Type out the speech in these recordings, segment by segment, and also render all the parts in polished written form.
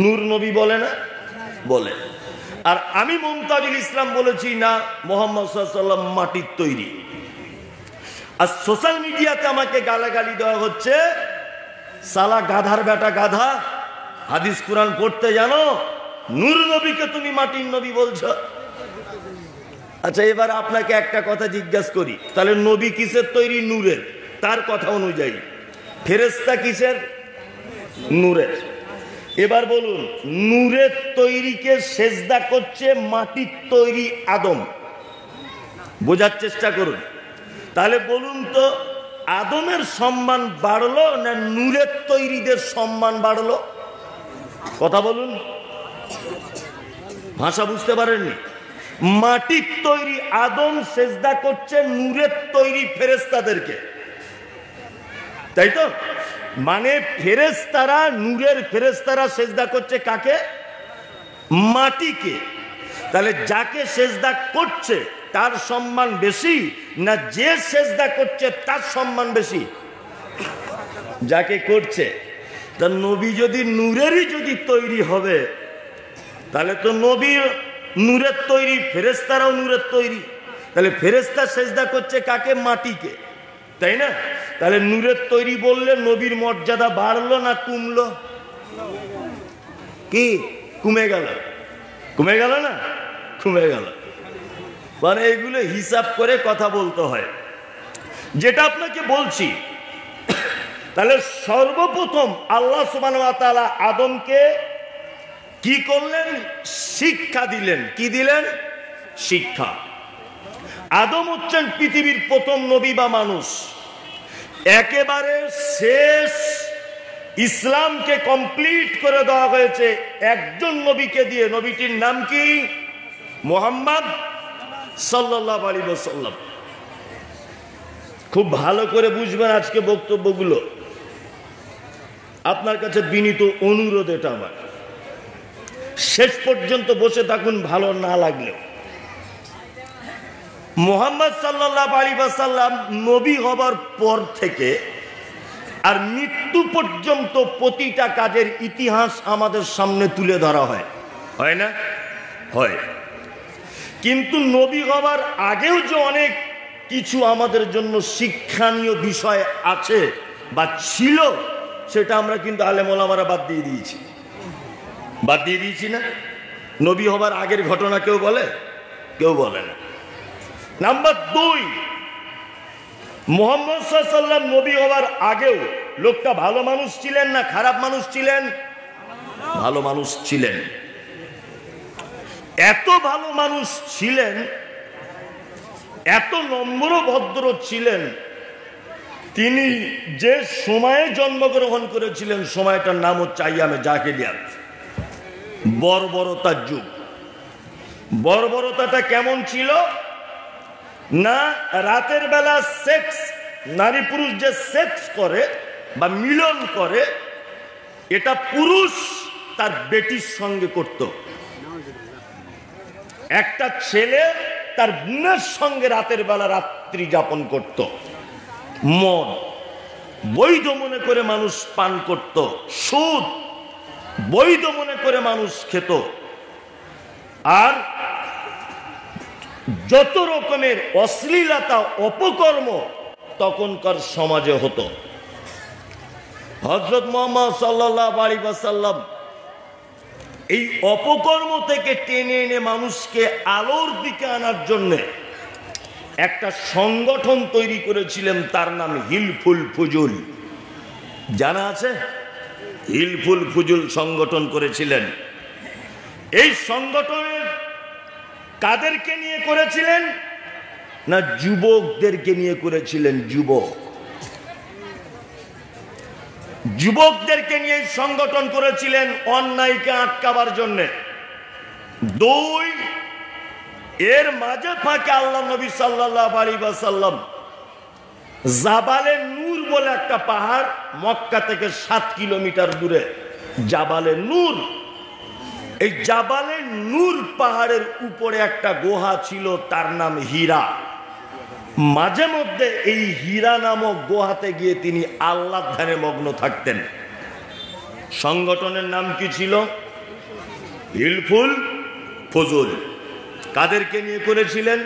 নূর নবী বলে না? বলে। আর আমি মুমতাজুল ইসলাম বলেছি না, মুহাম্মদ সাল্লাল্লাহু আলাইহি ওয়াসাল্লাম মাটির তৈরি। আর সোশ্যাল মিডিয়াতে আমাকে গালাগালি দেওয়া হচ্ছে, সালা গাধার বেটা গাধা, হাদিস কুরআন পড়তে জানো, নূর নবীকে তুমি মাটির নবী বলছো। আচ্ছা, এবার আপনাকে একটা কথা জিজ্ঞাসা করি, তাহলে নবী কিসের তৈরি? নূরের। তার কথা অনুযায়ী ফেরেশতা কিসের? নূরের। এবার বলুন, নূরের তৈরিকে সেজদা করছে মাটির তৈরি আদম। বোঝার চেষ্টা করুন। তাহলে বলুন তো, আদমের সম্মান বাড়লো না নূরের তৈরিদের সম্মান বাড়লো? কথা বলুন, ভাষা বুঝতে পারেননি? মাটির তৈরি আদম সেজদা করছে নূরের তৈরি ফেরেশতাদেরকে, তাই তো? মানে ফেরেশতারা, নূরের ফেরেশতারা সেজদা করছে কাকে? মাটিকে। তাহলে যাকে সেজদা করছে তার সম্মান বেশি না যে সেজদা করছে তার সম্মান বেশি? যাকে করছে। তা নবী যদি নূরেরই যদি তৈরি হবে, তাহলে তো নবী নূরের তৈরি, ফেরেশতারাও নূরের তৈরি। তাহলে ফেরেশতা সেজদা করছে কাকে? মাটিকে, তাই না? তাহলে নূরের তৈরি বললে নবীর মর্যাদা বাড়লো না কমলো? কি কমে গেল? কমে গেল না? কমে গেল। মানে এগুলো হিসাব করে কথা বলতে হয়। যেটা আপনাকে বলছি, তাহলে সর্বপ্রথম আল্লাহ সুবহানাহু ওয়া তাআলা আদমকে কি করলেন? শিক্ষা দিলেন। কি দিলেন? শিক্ষা। আদম হচ্ছেন পৃথিবীর প্রথম নবী বা মানুষ। একেবারে শেষ ইসলামকে কমপ্লিট করে দেওয়া হয়েছে একজন নবীকে দিয়ে। নবীটির নাম কি? মুহাম্মদ সাল্লাল্লাহু আলাইহি ওয়াসাল্লাম। খুব ভালো করে বুঝবেন আজকে বক্তব্যগুলো। আপনার কাছে বিনীত অনুরোধ এটা আমার, শেষ পর্যন্ত বসে থাকুন ভালো না লাগলেও। মুহাম্মদ সাল্লাল্লাহু আলাইহি ওয়াসাল্লাম নবী হবার পর থেকে আর মৃত্যু পর্যন্ত প্রতিটা কাজের ইতিহাস আমাদের সামনে তুলে ধরা হয়, হয় না? হয়। কিন্তু নবী হবার আগেও যে অনেক কিছু আমাদের জন্য শিক্ষণীয় বিষয় আছে বা ছিল, সেটা আমরা কিন্তু আলেম ওলামারা বাদ দিয়ে দিয়েছি। বাদ দিয়ে দিয়েছি না? নবী হবার আগের ঘটনা কেউ বলে? কেউ বলে না। নাম্বার 2, মুহাম্মদ সাল্লাল্লাহু আলাইহি ওয়াসাল্লাম নবী হবার আগেও লোকটা ভালো মানুষ ছিলেন না খারাপ মানুষ ছিলেন? ভালো মানুষ ছিলেন। এত ভালো মানুষ ছিলেন, এত নম্র ভদ্র ছিলেন, তিনি যে সময়ে জন্মগ্রহণ করেছিলেন সময়টার নাম হচ্ছে আইয়ামে জাহেলিয়াত, বর্বরতার যুগ। বর্বরতাটা কেমন ছিল না, রাতের বেলা সেক্স, নারী পুরুষ যে সেক্স করে বা মিলন করে, এটা পুরুষ তার বেটির সঙ্গে করত। একটা ছেলে তার বোনের সঙ্গে রাতের বেলা রাত্রি যাপন করত। মদ বৈধ মনে করে মানুষ পান করত, সুদ বৈধ মনে করে মানুষ খেত, আর যত রকমের অশ্লীলতা অপকর্ম তখনকার সমাজে হতো। হযরত মুহাম্মদ সাল্লাল্লাহু আলাইহি ওয়াসাল্লাম এই অপকর্ম থেকে টেনে এনে মানুষকে আলোর দিকে আনার জন্য একটা সংগঠন তৈরি করেছিলেন, তার নাম হিলফুল ফুজুল। জানা আছে? হিলফুল ফুজুল সংগঠন করেছিলেন। এই সংগঠনের কাদেরকে নিয়ে করেছিলেন না, যুবকদেরকে নিয়ে করেছিলেন। যুবকদেরকে নিয়ে সংগঠন করেছিলেন অন্যায়কে আটকাবার জন্য। 2, এর মাঝে ফাঁকে আল্লাহ নবী সাল্লাল্লাহু আলাইহি ওয়াসাল্লাম জাবালে নূর বলে একটা পাহাড়, মক্কা থেকে 7 কিলোমিটার দূরে জাবালে নূর। এই জাবালে নূর পাহাড়ের উপরে একটা গুহা ছিল, তার নাম হীরা। মাঝে মধ্যে এই হীরা নামক গুহাতে গিয়ে তিনি আল্লাহর ধ্যানে মগ্ন থাকতেন। সংগঠনের নাম কি ছিল? হিলফুল ফুজুল। কাদেরকে নিয়ে করেছিলেন?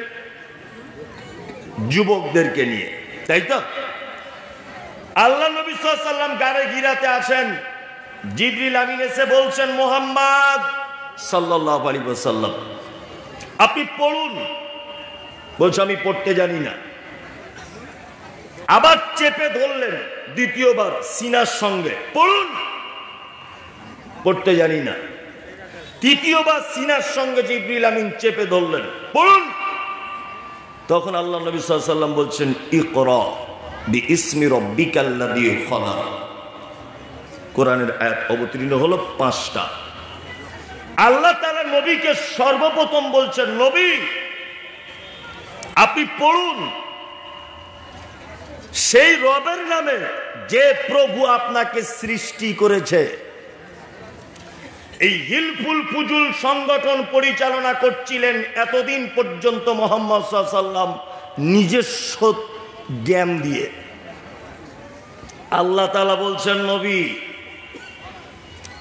যুবকদেরকে নিয়ে, তাই তো? আল্লাহ নবী সাল্লাল্লাহু আলাইহি ওয়াসাল্লাম গারে গিরাতে আছেন, জিবরিল আমিন এসে বলছেন, মুহাম্মদ সাল্লাল্লাহু আলাইহি ওয়াসাল্লাম আপনি পড়ুন। বলছে আমি পড়তে জানি না। আবার চেপে ধরলেন দ্বিতীয়বার সিনার সঙ্গে, পড়ুন। পড়তে জানি না। তৃতীয়বার সিনার সঙ্গে জিবরিল আমিন চেপে ধরলেন, পড়ুন। তখন আল্লাহ নবী সাল্লাল্লাহু আলাইহি ওয়াসাল্লাম বলছেন, ইকরা বিইসমি রাব্বিকাল্লাযী খলাক। কোরআনের আয়াত অবতীর্ণ হলো 5টা। আল্লাহ তাআলা নবীকে সর্বপ্রথম বলছেন, নবী আপনি পড়ুন সেই রবের নামে যে প্রভু আপনাকে সৃষ্টি করেছে। এই হিলফুল ফুজুল সংগঠন পরিচালনা করছিলেন এতদিন পর্যন্ত মুহাম্মদ সাল্লাল্লাহু আলাইহি ওয়াসাল্লাম নিজস্ব জ্ঞান দিয়ে। আল্লাহ তাআলা বলছেন, নবী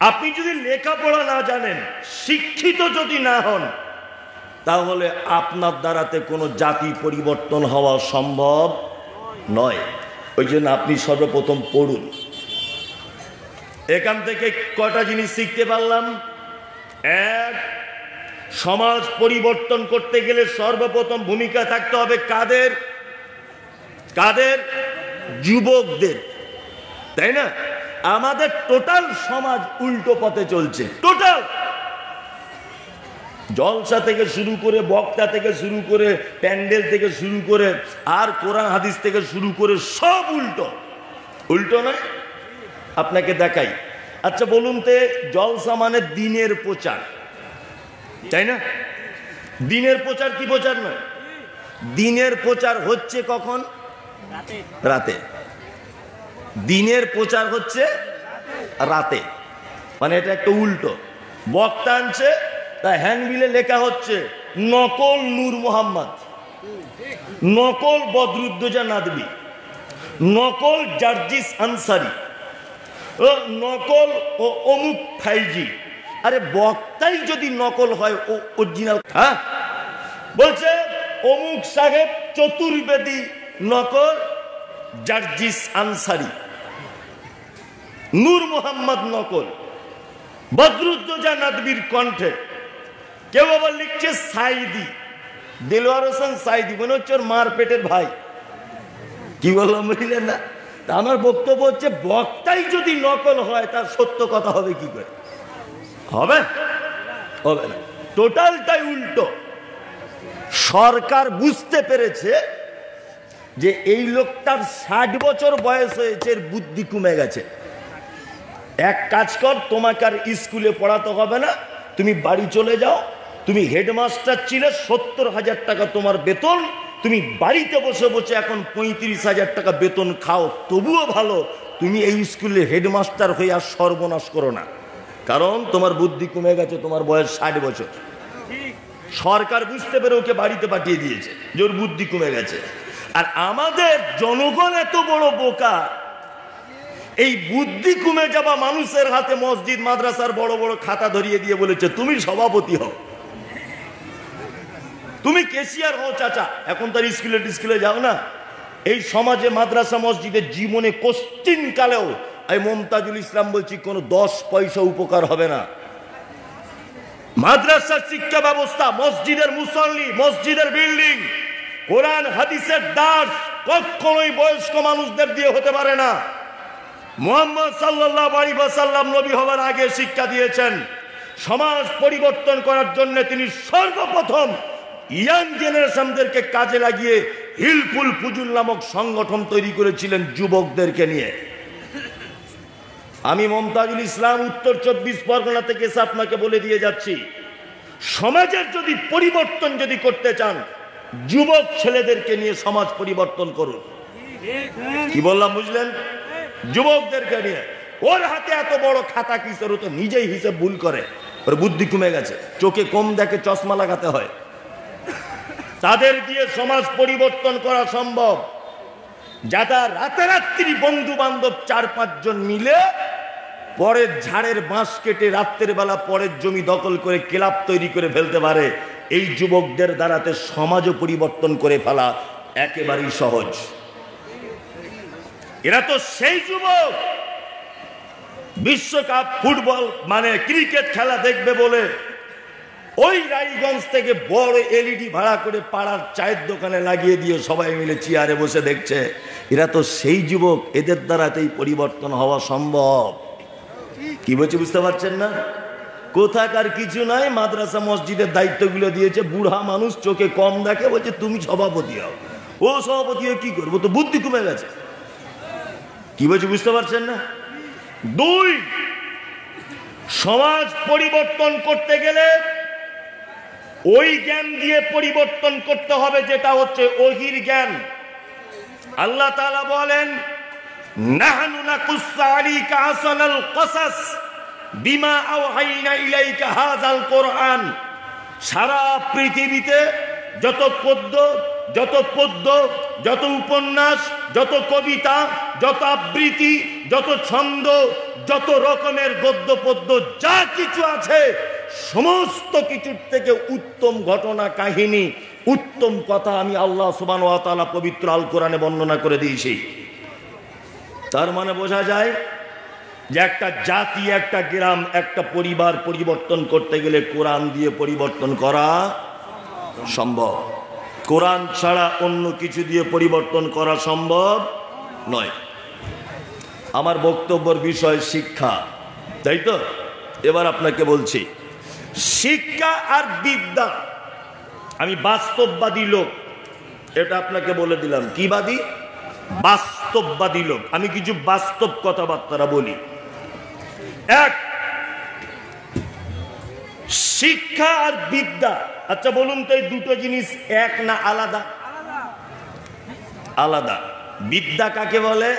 আপনি যদি লেখাপড়া না জানেন, শিক্ষিত যদি না হন, তাহলে আপনার দ্বারাতে কোনো জাতি পরিবর্তন হওয়া সম্ভব নয়। ওই জন্য আপনি সর্বপ্রথম পড়ুন। এখান থেকে কয়টা জিনিস শিখতে পারলাম? এক, সমাজ পরিবর্তন করতে গেলে সর্বপ্রথম ভূমিকা থাকতে হবে কাদের? কাদের? যুবকদের, তাই না? আমাদের টোটাল সমাজ উল্টো পথে চলছে। টোটাল জলসা থেকে শুরু করে, বক্তা থেকে শুরু করে, প্যান্ডেল থেকে শুরু করে, আর কোরআন হাদিস থেকে শুরু করে সব উল্টো। উল্টো নয়? আপনাকে দেখাই। আচ্ছা বলুন তো, জলসা মানে দিনের প্রচার, তাই না? দিনের প্রচার কি প্রচার নয়? দিনের প্রচার হচ্ছে কখন? রাতে। দিনের প্রচার হচ্ছে রাতে, মানে এটা একটা উল্টো। বক্তা আনছে, তা হ্যান্ডবিলে লেখা হচ্ছে নকল নূর মোহাম্মদ, নকল বদরুদ্দোজা নাদবি, নকল জার্জিস আনসারি, ও নকল ও অমুক ফাইজি। আরে বক্তাই যদি নকল হয়, ও অরিজিনাল? হ্যাঁ, বলছে অমুক সাহেব চতুর্বেদী নকল জার্জিস আনসারি, নূর মোহাম্মদ নকল, বদরুদ্দোজা নাদবির কণ্ঠে। কেউ আবার লিখছে সাইদি, দেলোয়ার হোসেন সাইদি, মনে হচ্ছে ওর মার পেটের ভাই। কি বললাম বুঝলেন না? তা আমার বক্তব্য হচ্ছে, বক্তাই যদি নকল হয়, তার সত্য কথা হবে কি করে? হবে? হবে না। টোটালটাই উল্টো। সরকার বুঝতে পেরেছে যে এই লোকটার 60 বছর বয়স হয়েছে, এর বুদ্ধি কমে গেছে। এক কাজ কর, তোমাকে আর স্কুলে পড়াতে হবে না, তুমি বাড়ি চলে যাও। তুমি হেডমাস্টার ছিলে, 70,000 টাকা তোমার বেতন, তুমি বাড়িতে বসে বসে এখন 35,000 টাকা বেতন খাও, তবুও ভালো। তুমি এই স্কুলে হেডমাস্টার হয়ে আর সর্বনাশ করো না, কারণ তোমার বুদ্ধি কমে গেছে, তোমার বয়স 60 বছর। সরকার বুঝতে পেরে ওকে বাড়িতে পাঠিয়ে দিয়েছে, যে ওর বুদ্ধি কমে গেছে। আর আমাদের জনগণ এত বড় বোকা, এই বুদ্ধি কমে যাওয়া মানুষের হাতে মসজিদ মাদ্রাসার বড় বড় খাতা ধরিয়ে দিয়ে বলেছে, তুমি সভাপতি হও, তুমি কেশিয়ার হও চাচা। এখন তার স্কুলে টিস্কুলে যাও না। এই সমাজে মাদ্রাসা মসজিদের জীবনে কোশ্চিন কালেও, আমি মমতাজুল ইসলাম বলছি, কোনো 10 পয়সা উপকার হবে না। মাদ্রাসার শিক্ষা ব্যবস্থা, মসজিদের মুসল্লি, মসজিদের বিল্ডিং, কোরআন হাদিসের দাস কখনোই বয়স্ক মানুষদের দিয়ে হতে পারে না। মুহাম্মদ সাল্লাল্লাহু আলাইহি ওয়াসাল্লাম নবী হওয়ার আগে শিক্ষা দিয়েছেন, সমাজ পরিবর্তন করার জন্য তিনি সর্বপ্রথম ইয়াং জেনারেশনদেরকে কাজে লাগিয়ে হিলফুল ফুজুল নামক সংগঠন তৈরি করেছিলেন যুবকদেরকে নিয়ে। আমি মমতাজুল ইসলাম উত্তর 24 পরগনা থেকে এসে আপনাকে বলে দিয়ে যাচ্ছি, সমাজের যদি পরিবর্তন যদি করতে চান, যুবক ছেলেদেরকে নিয়ে সমাজ পরিবর্তন করুন। কি বললাম বুঝলেন? যুবকদেরকে নিয়ে। ওর হাতে এত বড় খাতা কিসের? ও তো নিজেই হিসেব ভুল করে, ওর বুদ্ধি কমে গেছে, চোখে কম দেখে, চশমা লাগাতে হয়। তাদের দিয়ে সমাজ পরিবর্তন করা সম্ভব। যারা রাতারাত্রি বন্ধু বান্ধব 4-5 জন মিলে পরের ঝাড়ের বাঁশ কেটে রাত্রের বেলা পরের জমি দখল করে ক্লাব তৈরি করে ফেলতে পারে, এই যুবকদের দ্বারাতে সমাজও পরিবর্তন করে ফেলা একেবারেই সহজ। এরা তো সেই যুবক বিশ্বকাপ ফুটবল মানে ক্রিকেট খেলা দেখবে বলে ওই রায়গঞ্জ থেকে বড় এলইডি ভাড়া করে পাড়ার চায়ের দোকানে লাগিয়ে দিয়ে সবাই মিলে চেয়ারে বসে দেখছে। এরা তো সেই যুবক, এদের দ্বারাতেই পরিবর্তন হওয়া সম্ভব। কি বলছে বুঝতে পারছেন না? কোথাকার কিছু নাই, মাদ্রাসা মসজিদের দায়িত্বগুলো দিয়েছে, বুড়া মানুষ চোখে কম দেখে, বলছে তুমি সভাপতি হও। ও সভাপতি হয়ে কি করবো, তো বুদ্ধি কমে গেছে। কি বলছে বুঝতে পারছেন না? দুই, সমাজ পরিবর্তন করতে গেলে ওই জ্ঞান দিয়ে পরিবর্তন করতে হবে যেটা হচ্ছে ওহির জ্ঞান। আল্লাহ তাআলা বলেন, নাহনু নাকুসসু আলাইকা আহসানাল কসাস বিমা আওহাইনা ইলাইকা হাযাল কোরআন। সারা পৃথিবীতে যত পদ্য, যত উপন্যাস, যত কবিতা, যত আবৃত্তি, যত ছন্দ, যত রকমের গদ্য পদ্য যা কিছু আছে, সমস্ত কিছুর থেকে উত্তম ঘটনা কাহিনী, উত্তম কথা আমি আল্লাহ সুবহানাহু ওয়া তাআলা পবিত্র আল কোরআনে বর্ণনা করে দিয়েছি। তার মানে বোঝা যায় যে একটা জাতি, একটা গ্রাম, একটা পরিবার পরিবর্তন করতে গেলে কোরআন দিয়ে পরিবর্তন করা সম্ভব। কোরআন ছাড়া অন্য কিছু দিয়ে পরিবর্তন করা সম্ভব নয়। আমার বক্তব্যের বিষয় শিক্ষা, তাই তো? এবার আপনাকে বলছি, শিক্ষা আর বিদ্যা, আমি বাস্তববাদী লোক, এটা আপনাকে বলে দিলাম। কি বাদী? বাস্তববাদী লোক। আমি কিছু বাস্তব কথাবার্তা বলি। এক, শিক্ষা আর বিদ্যা। আচ্ছা বলুন তো, এই দুটো জিনিস এক না আলাদা? আলাদা। বিদ্যা কাকে বলে?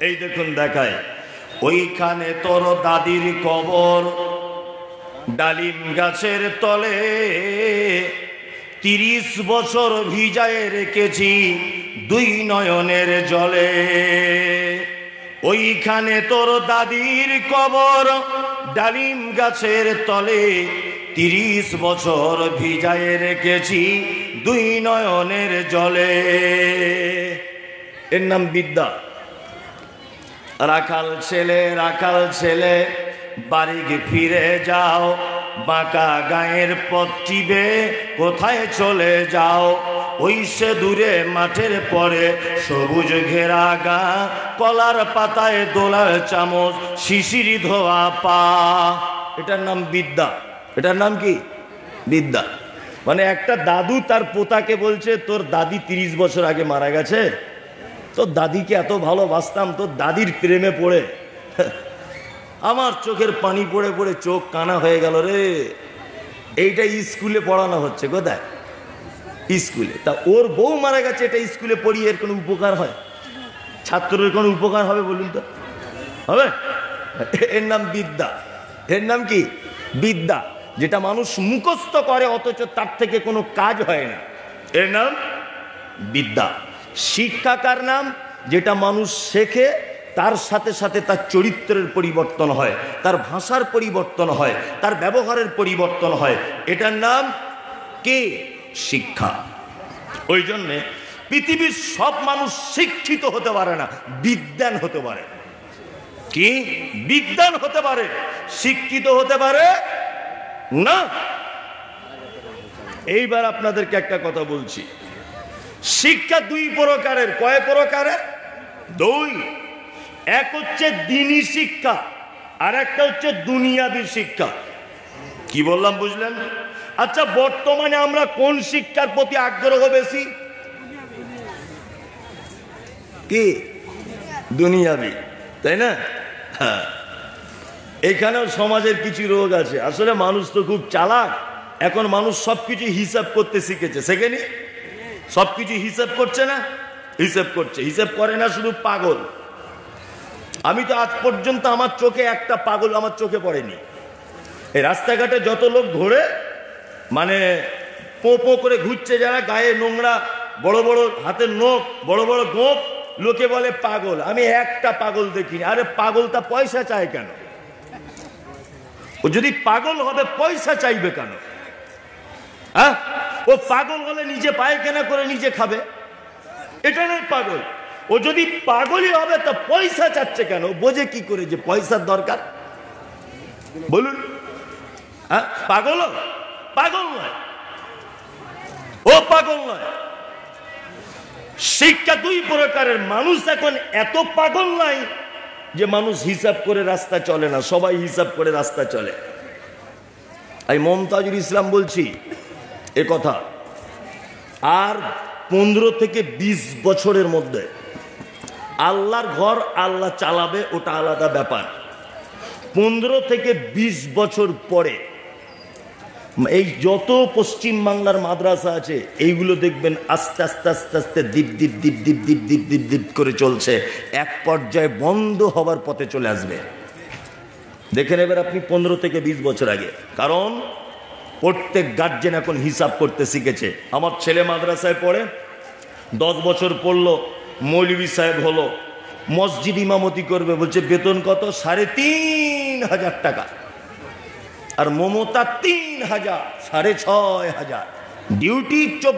এই দেখুন দেখায়, ওইখানে তোর দাদির কবর, ডালিম গাছের তলে 30 বছর ভিজায় রেখেছি দুই নয়নের জলে। ওইখানে তোর দাদির কবর, ডালিম গাছের তলে 30 বছর ভিজায় রেখেছি দুই নয়নের জলে। এর নাম বিদ্যা। রাখাল ছেলে বাড়ি ফিরে যাও, বাঁকা গায়ের পথ চিবে কোথায় চলে যাও। ওই সে দূরে মাঠের পরে সবুজ ঘেরা গা, কলার পাতায় দোলার চামচ, শিশির ধোয়া পা। এটার নাম বিদ্যা। এটার নাম কি? বিদ্যা। মানে একটা দাদু তার পোতাকে বলছে, তোর দাদি 30 বছর আগে মারা গেছে, তোর দাদিকে এত ভালোবাসতাম, তোর দাদির প্রেমে পড়ে আমার চোখের পানি পড়ে পড়ে চোখ কানা হয়ে গেল রে। এইটা স্কুলে পড়ানো হচ্ছে। কোথায়? স্কুলে। তা ওর বউ মারা গেছে, এটা স্কুলে পড়িয়ে এর কোনো উপকার হয়? ছাত্রের কোনো উপকার হবে বলুন তো? হবে? এর নাম বিদ্যা। এর নাম কি? বিদ্যা। যেটা মানুষ মুখস্থ করে অথচ তার থেকে কোনো কাজ হয় না, এর নাম বিদ্যা। শিক্ষা কার নাম? যেটা মানুষ শেখে, তার সাথে সাথে তার চরিত্রের পরিবর্তন হয়, তার ভাষার পরিবর্তন হয়, তার ব্যবহারের পরিবর্তন হয়। এটার নাম কি? শিক্ষা। ওই জন্যে পৃথিবীর সব মানুষ শিক্ষিত হতে পারে না, বিদ্বান হতে পারে। কি? বিদ্বান হতে পারে, শিক্ষিত হতে পারে না। এইবার আপনাদেরকে একটা কথা বলছি, শিক্ষা দুই প্রকারের। কয় প্রকারের? দুই। এক হচ্ছে দ্বীনি শিক্ষা, আর একটা হচ্ছে দুনিয়াবী শিক্ষা। কি বললাম বুঝলেন? আচ্ছা, বর্তমানে আমরা কোন শিক্ষার প্রতি আগ্রহ বেশি? কি? দুনিয়াবী, তাই না? হ্যাঁ। এখানেও সমাজের কিছু রোগ আছে। আসলে মানুষ তো খুব চালাক, এখন মানুষ সবকিছু হিসাব করতে শিখেছে। শেখেনি? সবকিছু হিসাব করছে না? হিসাব করছে। হিসাব করে না শুধু পাগল। আমি তো আজ পর্যন্ত আমার চোখে একটা পাগল আমার চোখে পড়েনি। এই রাস্তাঘাটে যত লোক ঘোরে, মানে পো পো করে ঘুরছে, যারা গায়ে নোংরা, বড় বড় হাতের নখ, বড় বড় গোঁপ, লোকে বলে পাগল। আমি একটা পাগল দেখিনি। আরে পাগলটা পয়সা চায় কেন? ও যদি পাগল হবে পয়সা চাইবে কেন? হ্যাঁ, ও পাগল হলে নিজে পায়খানা করে নিজে খাবে, এটা নয় পাগল। ও যদি পাগলই হবে তা পয়সা চাচ্ছে কেন? বোঝে কি করে যে পয়সার দরকার? বলুন, হ্যাঁ, পাগল? পাগল নয়, ও পাগল নয়। শিক্ষা দুই প্রকারের। মানুষ এখন এত পাগল নাই যে মানুষ হিসাব করে রাস্তা চলে না, সবাই হিসাব করে রাস্তা চলে। আমি মমতাজুল ইসলাম বলছি এ কথা, আর 15 থেকে 20 বছরের মধ্যে আল্লাহর ঘর আল্লাহ চালাবে, ওটা আলাদা ব্যাপার। 15 থেকে 20 বছর পরে এই যত পশ্চিম বাংলার মাদ্রাসা আছে এইগুলো দেখবেন আস্তে আস্তে আস্তে আস্তে দীপ দীপ দীপ দীপ দীপ দীপ দীপ দীপ করে চলছে, এক পর্যায়ে বন্ধ হবার পথে চলে আসবে। দেখে নেবেন আপনি 15 থেকে 20 বছর আগে। কারণ প্রত্যেক গার্জেন এখন হিসাব করতে শিখেছে। আমার ছেলে মাদ্রাসায় পড়ে, 10 বছর পড়লো, মৌলভী সাহেব হলো, মসজিদ ইমামতি করবে, বলছে বেতন কত? 3,500 টাকা। আর মমতা 3,000, 6,500 ডিউটি 24